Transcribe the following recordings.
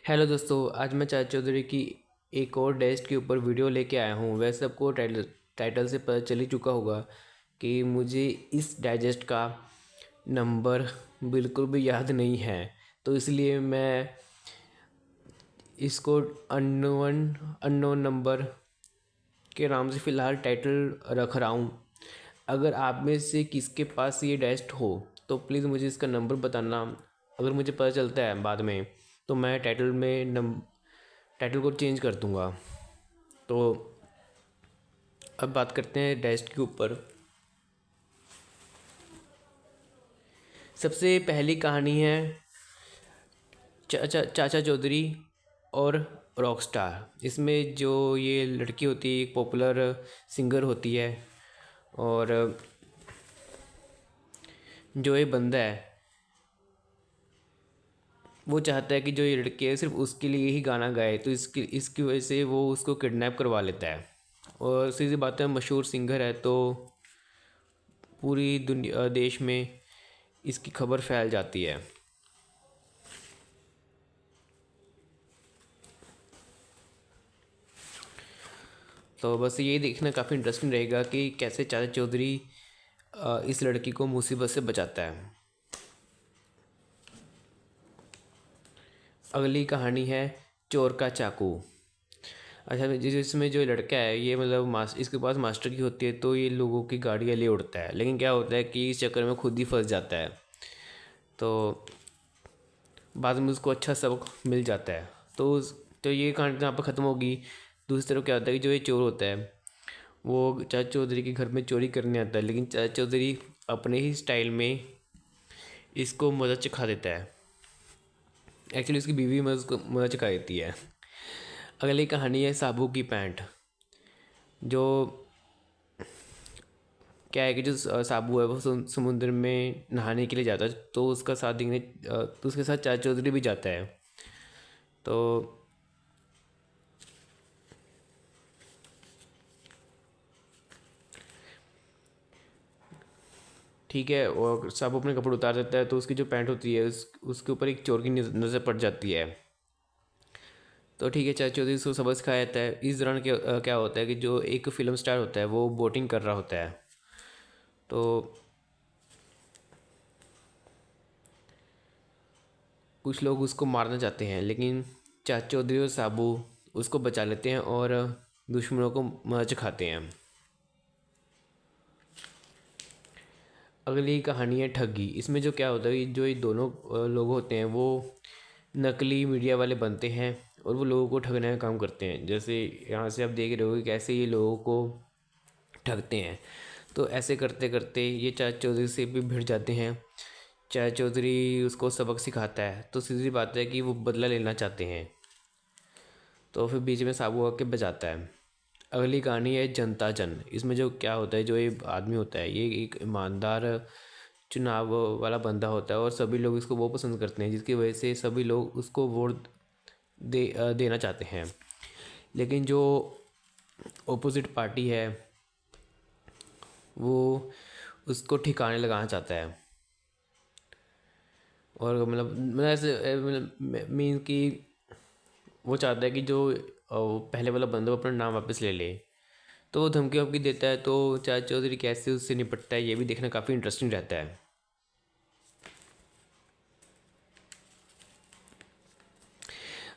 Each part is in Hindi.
हेलो दोस्तों, आज मैं चाचा चौधरी की एक और डाइजेस्ट के ऊपर वीडियो लेके आया हूँ। वैसे सबको टाइटल से पता चल ही चुका होगा कि मुझे इस डाइजेस्ट का नंबर बिल्कुल भी याद नहीं है, तो इसलिए मैं इसको अननोन नंबर के नाम से फ़िलहाल टाइटल रख रहा हूँ। अगर आप में से किसके पास ये डाइजेस्ट हो तो प्लीज़ मुझे इसका नंबर बताना। अगर मुझे पता चलता है बाद में तो मैं टाइटल को चेंज कर दूँगा। तो अब बात करते हैं डाइजेस्ट के ऊपर। सबसे पहली कहानी है चाचा चौधरी और रॉकस्टार। इसमें जो ये लड़की होती है एक पॉपुलर सिंगर होती है, और जो ये बंदा है वो चाहता है कि जो ये लड़की है सिर्फ उसके लिए ही गाना गाए, तो इसकी इसकी वजह से वो उसको किडनैप करवा लेता है। और सीधी बात है, मशहूर सिंगर है तो पूरी दुनिया देश में इसकी खबर फैल जाती है। तो बस यही देखना काफ़ी इंटरेस्टिंग रहेगा कि कैसे चाचा चौधरी इस लड़की को मुसीबत से बचाता है। अगली कहानी है चोर का चाकू। अच्छा, जिसमें जो लड़का है ये मतलब इसके पास मास्टर की होती है, तो ये लोगों की गाड़ियाँ ले उड़ता है, लेकिन क्या होता है कि इस चक्कर में खुद ही फंस जाता है। तो बाद में उसको अच्छा सबक मिल जाता है। तो ये कहानी यहाँ पर ख़त्म होगी। दूसरी तरफ क्या होता है कि जो ये चोर होता है वो चाचा चौधरी के घर में चोरी करने आता है, लेकिन चाचा चौधरी अपने ही स्टाइल में इसको मदद चखा देता है। एक्चुअली उसकी बीवी मदद चखा देती है। अगली कहानी है साबू की पैंट। जो क्या है कि जो साबू है वो समुद्र में नहाने के लिए जाता है, तो उसका साथ देखने तो उसके साथ चाचा चौधरी भी जाता है। तो ठीक है, और साबू अपने कपड़े उतार देता है तो उसकी जो पैंट होती है उसके ऊपर एक चोर की नज़र पड़ जाती है। तो ठीक है, चाचा चौधरी उसको सबक सिखाया जाता है। इस दौरान क्या होता है कि जो एक फिल्म स्टार होता है वो बोटिंग कर रहा होता है। तो कुछ लोग उसको मारना चाहते हैं, लेकिन चाचा चौधरी और साबू उसको बचा लेते हैं और दुश्मनों को मर्च खाते हैं। अगली कहानी है ठगी। इसमें जो क्या होता है कि जो ये दोनों लोग होते हैं वो नकली मीडिया वाले बनते हैं और वो लोगों को ठगने का काम करते हैं। जैसे यहाँ से आप देख रहे हो कि कैसे ये लोगों को ठगते हैं। तो ऐसे करते करते ये चाचा चौधरी से भी भिड़ जाते हैं। चाचा चौधरी उसको सबक सिखाता है, तो सीधी बात है कि वो बदला लेना चाहते हैं। तो फिर बीच में साबू आके बचाता है। अगली कहानी है जनता जन। इसमें जो क्या होता है, जो ये आदमी होता है ये एक ईमानदार चुनाव वाला बंदा होता है और सभी लोग इसको वो पसंद करते हैं, जिसकी वजह से सभी लोग उसको वोट देना चाहते हैं। लेकिन जो ओपोजिट पार्टी है वो उसको ठिकाने लगाना चाहता है। और मतलब ऐसे मीन कि वो चाहता है कि जो पहले वाला बंदा वो अपना नाम वापस ले ले। तो वो धमकी वमकी देता है, तो चाचा चौधरी कैसे उससे निपटता है ये भी देखना काफ़ी इंटरेस्टिंग रहता है।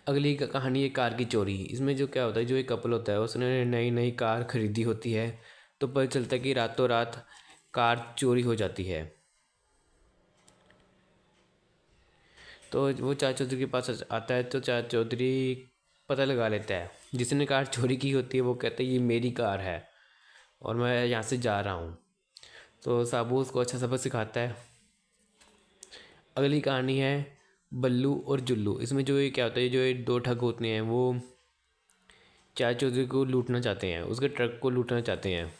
अगली कहानी है कार की चोरी। इसमें जो क्या होता है, जो एक कपल होता है उसने नई नई कार खरीदी होती है, तो पता चलता है कि रातों रात कार चोरी हो जाती है। तो वो चाचा चौधरी के पास आता है, तो चाचा चौधरी पता लगा लेता है। जिसने कार चोरी की होती है वो कहता है ये मेरी कार है और मैं यहाँ से जा रहा हूँ। तो साबू उसको अच्छा सबक सिखाता है। अगली कहानी है बल्लू और जुल्लू। इसमें जो ये क्या होता है, जो ये दो ठग होते हैं वो चाचा चौधरी को लूटना चाहते हैं, उसके ट्रक को लूटना चाहते हैं।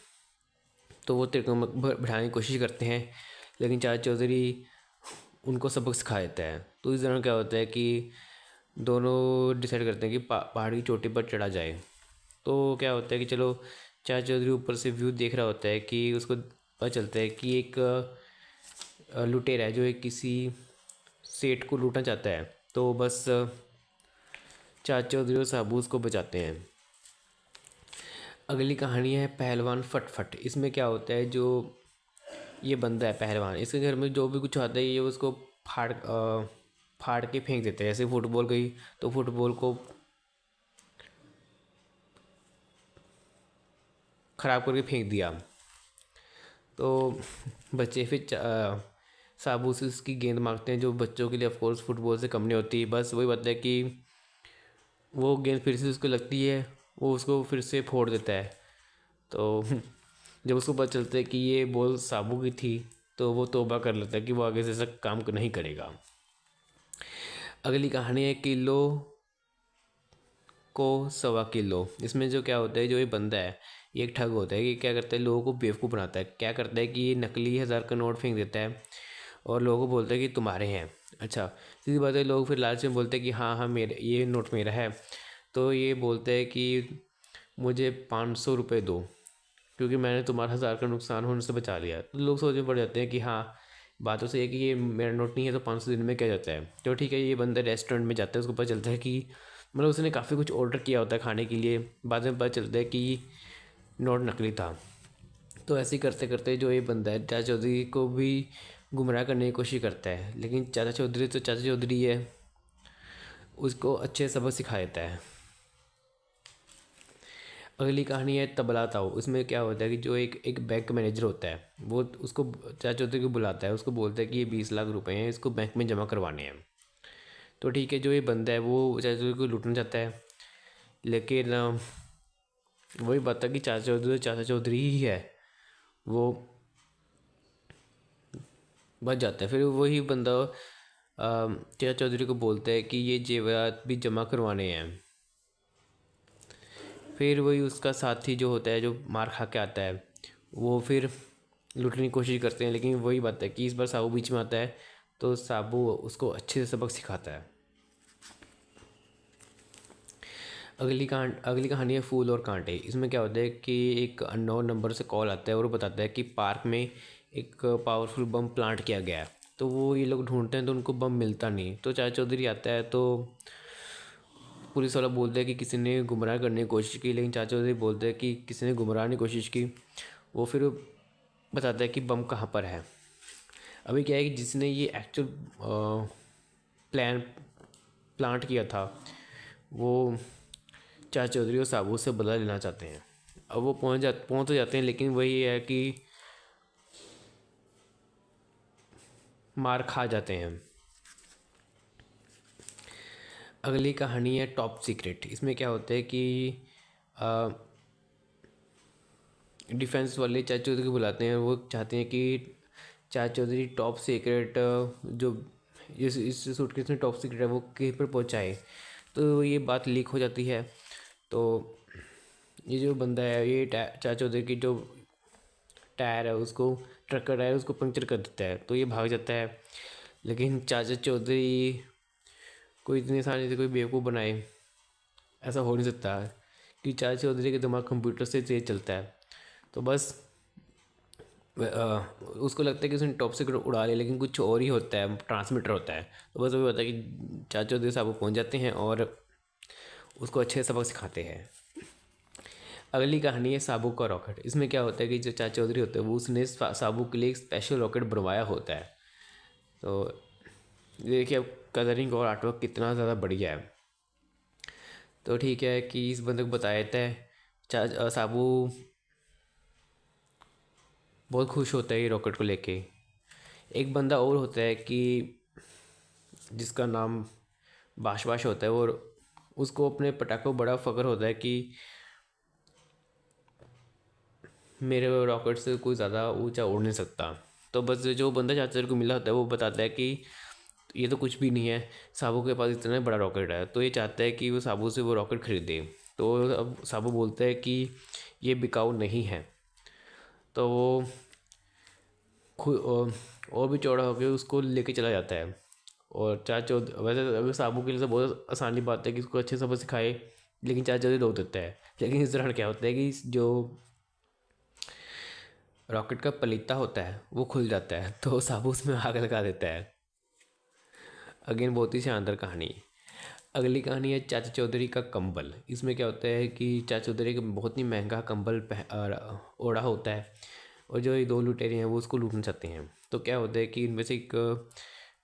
तो वो तिरकम बैठाने की कोशिश करते हैं, लेकिन चाचा चौधरी उनको सबक सिखा देता है। तो इस दौरान क्या होता है कि दोनों डिसाइड करते हैं कि पहाड़ की चोटी पर चढ़ा जाए। तो क्या होता है कि चलो, चाचा चौधरी ऊपर से व्यू देख रहा होता है कि उसको पता चलता है कि एक लुटेरा है जो एक किसी सेठ को लूटना चाहता है। तो बस चाचा चौधरी और साबू उसको बचाते हैं। अगली कहानी है पहलवान फटफट। इसमें क्या होता है, जो ये बंदा है पहलवान, इसके घर में जो भी कुछ आता है ये उसको फाड़ के फेंक देते हैं। जैसे फुटबॉल गई तो फुटबॉल को ख़राब करके फेंक दिया। तो बच्चे फिर साबू से उसकी गेंद मांगते हैं, जो बच्चों के लिए ऑफकोर्स फुटबॉल से कम नहीं होती। बस वही बात है कि वो गेंद फिर से उसको लगती है, वो उसको फिर से फोड़ देता है। तो जब उसको पता चलता है कि ये बॉल साबू की थी तो वो तौबा कर लेता है कि वो आगे से ऐसा काम नहीं करेगा। अगली कहानी है किलो को सवा किलो। इसमें जो क्या होता है, जो ये बंदा है ये एक ठग होता है कि क्या करता है, लोगों को बेवकूफ़ बनाता है। क्या करता है कि ये नकली 1000 का नोट फेंक देता है और लोगों को बोलता है कि तुम्हारे हैं। अच्छा, सीधी बात है, लोग फिर लालच में बोलते हैं कि हाँ हाँ मेरे, ये नोट मेरा है। तो ये बोलते हैं कि मुझे 500 रुपये दो, क्योंकि मैंने तुम्हारा 1000 का नुकसान होने से बचा लिया। तो लोग सोचने पड़ जाते हैं कि हाँ बात तो सही है कि ये मेरा नोट नहीं है, तो 500 दिन में क्या जाता है। तो ठीक है, ये बंदा रेस्टोरेंट में जाता है, उसको पता चलता है कि मतलब उसने काफ़ी कुछ ऑर्डर किया होता है खाने के लिए। बाद में पता चलता है कि नोट नकली था। तो ऐसे ही करते करते जो ये बंदा है चाचा चौधरी को भी गुमराह करने की कोशिश करता है, लेकिन चाचा चौधरी तो चाचा चौधरी है, उसको अच्छे सबक सिखा देता है। अगली कहानी है तबला ताऊ। इसमें क्या होता है कि जो एक बैंक मैनेजर होता है वो उसको चाचा चौधरी को बुलाता है, उसको बोलता है कि ये 20 लाख रुपए हैं, इसको बैंक में जमा करवाने हैं। तो ठीक है, जो ये बंदा है वो चाचा चौधरी को लूटना चाहता है, लेकिन वही बात है कि चाचा चौधरी ही है, वो बच जाता है। फिर वही बंदा चाचा चौधरी को बोलता है कि ये जेवरात भी जमा करवाने हैं। फिर वही उसका साथी जो होता है, जो मार खा के आता है, वो फिर लूटने की कोशिश करते हैं। लेकिन वही बात है कि इस बार साबू बीच में आता है, तो साबू उसको अच्छे से सबक सिखाता है। अगली कहानी है फूल और कांटे। इसमें क्या होता है कि एक अननोन नंबर से कॉल आता है और वो बताता है कि पार्क में एक पावरफुल बम प्लांट किया गया है। तो वो ये लोग ढूंढते हैं तो उनको बम मिलता नहीं। तो चाचा चौधरी आता है, तो पुलिस वाला बोलता है कि किसी ने गुमराह करने की कोशिश की, लेकिन चाचा चौधरी बोलते हैं कि किसी ने गुमराह नहीं कोशिश की। वो फिर बताता है कि बम कहाँ पर है। अभी क्या है कि जिसने ये एक्चुअल प्लान प्लांट किया था, वो चाचा चौधरी और साबू से बदला लेना चाहते हैं। अब वो पहुँच तो जाते हैं, लेकिन वही है कि मार खा जाते हैं। अगली कहानी है टॉप सीक्रेट। इसमें क्या होता है कि डिफेंस वाले चाचा चौधरी को बुलाते हैं, वो चाहते हैं कि चाचा चौधरी टॉप सीक्रेट जो इस सूटकेस में टॉप सीक्रेट है वो कहीं पर पहुंचाए। तो ये बात लीक हो जाती है। तो ये जो बंदा है, ये चाचा चौधरी की जो टायर है उसको, ट्रक का टायर उसको पंक्चर कर देता है, तो ये भाग जाता है। लेकिन चाचा चौधरी को इतनी आसानी से कोई बेवकूफ़ बनाए, ऐसा हो नहीं सकता, कि चाचा चौधरी का दिमाग कंप्यूटर से तेज चलता है। तो बस उसको लगता है कि उसने टॉप सीक्रेट उड़ा लिया, लेकिन कुछ और ही होता है, ट्रांसमीटर होता है। तो बस वही होता है कि चाचा चौधरी साहब पहुँच जाते हैं और उसको अच्छे सबक सिखाते हैं। अगली कहानी है साबू का रॉकेट। इसमें क्या होता है कि जो चाचा चौधरी होते हैं वो उसने साबू के लिए एक स्पेशल रॉकेट बनवाया होता है। तो देखिए अब कलरिंग और आर्टवर्क कितना ज़्यादा बढ़िया है। तो ठीक है कि इस बंदे को बताया जाता है, साबू बहुत खुश होता है ये रॉकेट को लेके। एक बंदा और होता है कि जिसका नाम बाश होता है, और उसको अपने पटाखों बड़ा फ़ख्र होता है कि मेरे रॉकेट से कोई ज़्यादा ऊंचा उड़ नहीं सकता। तो बस जो बंदा चाचा को मिला होता है वो बताता है कि ये तो कुछ भी नहीं है, साबू के पास इतना बड़ा रॉकेट है। तो ये चाहता है कि वो साबू से वो रॉकेट खरीदे। तो अब साबू बोलता है कि ये बिकाऊ नहीं है। तो वो और भी चौड़ा होकर उसको लेके चला जाता है। और चाचा वैसे अगर साबू के लिए तो बहुत आसानी बात है कि उसको अच्छे सबक सिखाए, लेकिन चाचा चौधरी रोक देता है। लेकिन इस दौरान क्या होता है कि जो रॉकेट का पलीता होता है वो खुल जाता है, तो साबू उसमें आग लगा देता है। अगेन बहुत ही शानदार कहानी। अगली कहानी है चाचा चौधरी का कंबल। इसमें क्या होता है कि चाचा चौधरी का बहुत ही महंगा कंबल ओढ़ा होता है, और जो ये दो लुटेरे हैं वो उसको लूटना चाहते हैं। तो क्या होता है कि इनमें से एक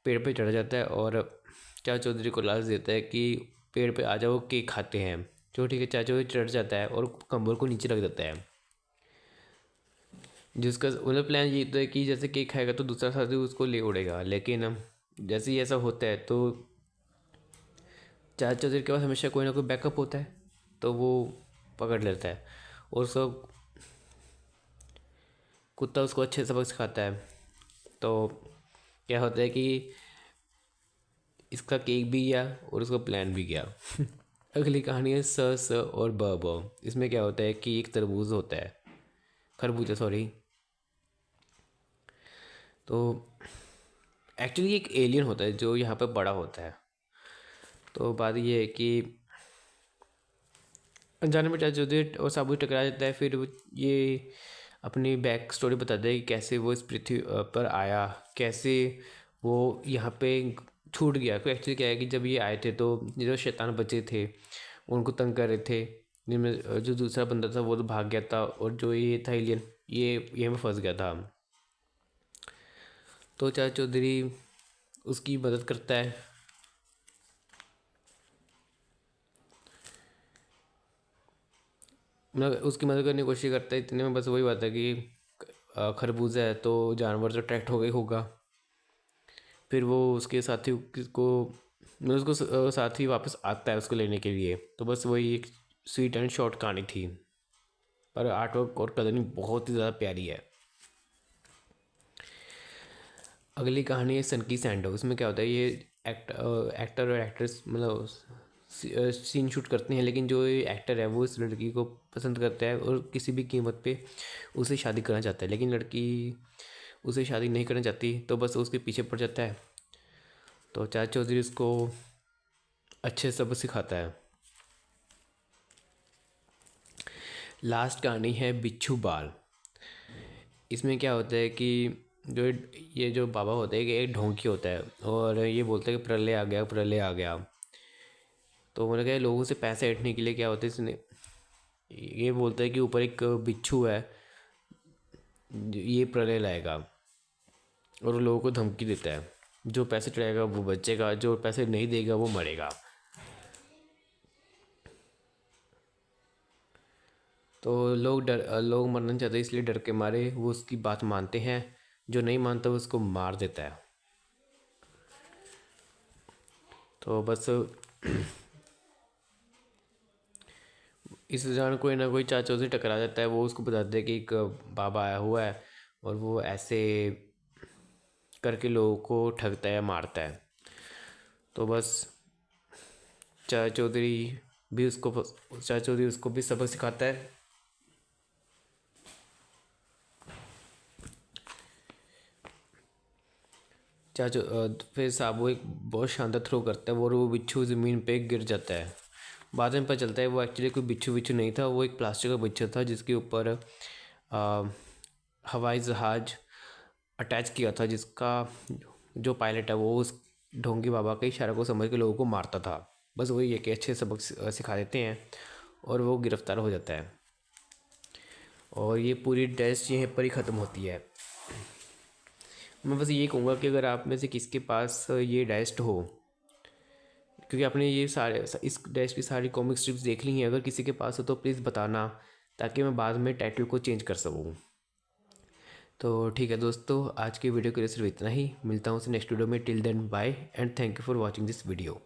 पेड़ पे चढ़ जाता है और चाचा चौधरी को लालच देता है कि पेड़ पे आ जाओ, केक खाते हैं। जो ठीक है, चाचा चौधरी चढ़ जाता है और कंबल को नीचे रख देता है। जिसका मतलब प्लान ये होता है कि जैसे केक खाएगा तो दूसरा साथी उसको ले उड़ेगा, लेकिन जैसे ही ऐसा होता है तो चाचा चौधरी के पास हमेशा कोई ना कोई बैकअप होता है, तो वो पकड़ लेता है। और उसका कुत्ता उसको अच्छे सबक सिखाता है। तो क्या होता है कि इसका केक भी गया और उसका प्लान भी गया। अगली कहानी है स और ब। इसमें क्या होता है कि एक तरबूज होता है, खरबूजा सॉरी। तो एक्चुअली एक एलियन होता है जो यहाँ पर बड़ा होता है। तो बात ये है कि अनजाने में चाचा चौधरी और साबू टकरा जाता है। फिर ये अपनी बैक स्टोरी बताता है कि कैसे वो इस पृथ्वी पर आया, कैसे वो यहाँ पे छूट गया। तो एक्चुअली क्या है कि जब ये आए थे तो ये जो शैतान बच्चे थे उनको तंग कर रहे थे, जिनमें जो दूसरा बंदा था वो तो भाग गया था, और जो ये था एलियन ये में फंस गया था। तो चाचा चौधरी उसकी मदद करता है। मतलब उसकी मदद करने की कोशिश करता है। इतने में बस वही बात है कि खरबूजा है तो जानवर तो अट्रैक्ट हो गई होगा। फिर वो उसके साथी को मतलब उसको साथी वापस आता है उसको लेने के लिए। तो बस वही एक स्वीट एंड शॉर्ट कहानी थी, पर आर्ट वर्क और कलरिंग बहुत ही ज़्यादा प्यारी है। अगली कहानी है सनकी सैंडो। इसमें क्या होता है, ये एक्टर और एक्ट्रेस मतलब सीन शूट करते हैं, लेकिन जो ये एक्टर है वो इस लड़की को पसंद करता है और किसी भी कीमत पे उसे शादी करना चाहता है। लेकिन लड़की उसे शादी नहीं करना चाहती, तो बस उसके पीछे पड़ जाता है। तो चाचा चौधरी उसको अच्छे सबक सिखाता है। लास्ट कहानी है बिच्छू बाल। इसमें क्या होता है कि जो ये जो बाबा होता है कि एक ढोंकी होता है, और ये बोलता है कि प्रलय आ गया, प्रलय आ गया। तो मैंने कहा लोगों से पैसे ऐंठने के लिए क्या होता है, इसने ये बोलता है कि ऊपर एक बिच्छू है, ये प्रलय लाएगा, और वो लोगों को धमकी देता है। जो पैसे चढ़ाएगा वो बचेगा, जो पैसे नहीं देगा वो मरेगा। तो लोग मरना चाहते हैं, इसलिए डर के मारे वो उसकी बात मानते हैं। जो नहीं मानता वो उसको मार देता है। तो बस इस दौरान कोई ना कोई चाचा से टकरा जाता है। वो उसको बताते हैं कि एक बाबा आया हुआ है और वो ऐसे करके लोगों को ठगता है, मारता है। तो बस चाचा चौधरी उसको भी सबक सिखाता है। फिर साबू एक बहुत शानदार थ्रो करता है और वो बिच्छू ज़मीन पे गिर जाता है। बाद में पता चलता है वो एक्चुअली कोई बिच्छू बिच्छू नहीं था, वो एक प्लास्टिक का बिच्छू था जिसके ऊपर हवाई जहाज़ अटैच किया था, जिसका जो पायलट है वो उस ढोंगी बाबा के इशारे को समझ के लोगों को मारता था। बस वही है कि अच्छे सबक सिखा देते हैं और वो गिरफ्तार हो जाता है। और ये पूरी टेस्ट यहीं पर ही ख़त्म होती है। मैं बस ये कहूँगा कि अगर आप में से किसके पास ये डाइस्ट हो, क्योंकि आपने ये सारे इस डाइस्ट की सारी कॉमिक स्ट्रिप्स देख ली हैं, अगर किसी के पास हो तो प्लीज़ बताना, ताकि मैं बाद में टाइटल को चेंज कर सकूँ। तो ठीक है दोस्तों, आज की वीडियो के लिए सिर्फ इतना ही। मिलता हूँ नेक्स्ट वीडियो में। Till then bye and thank you for watching this video.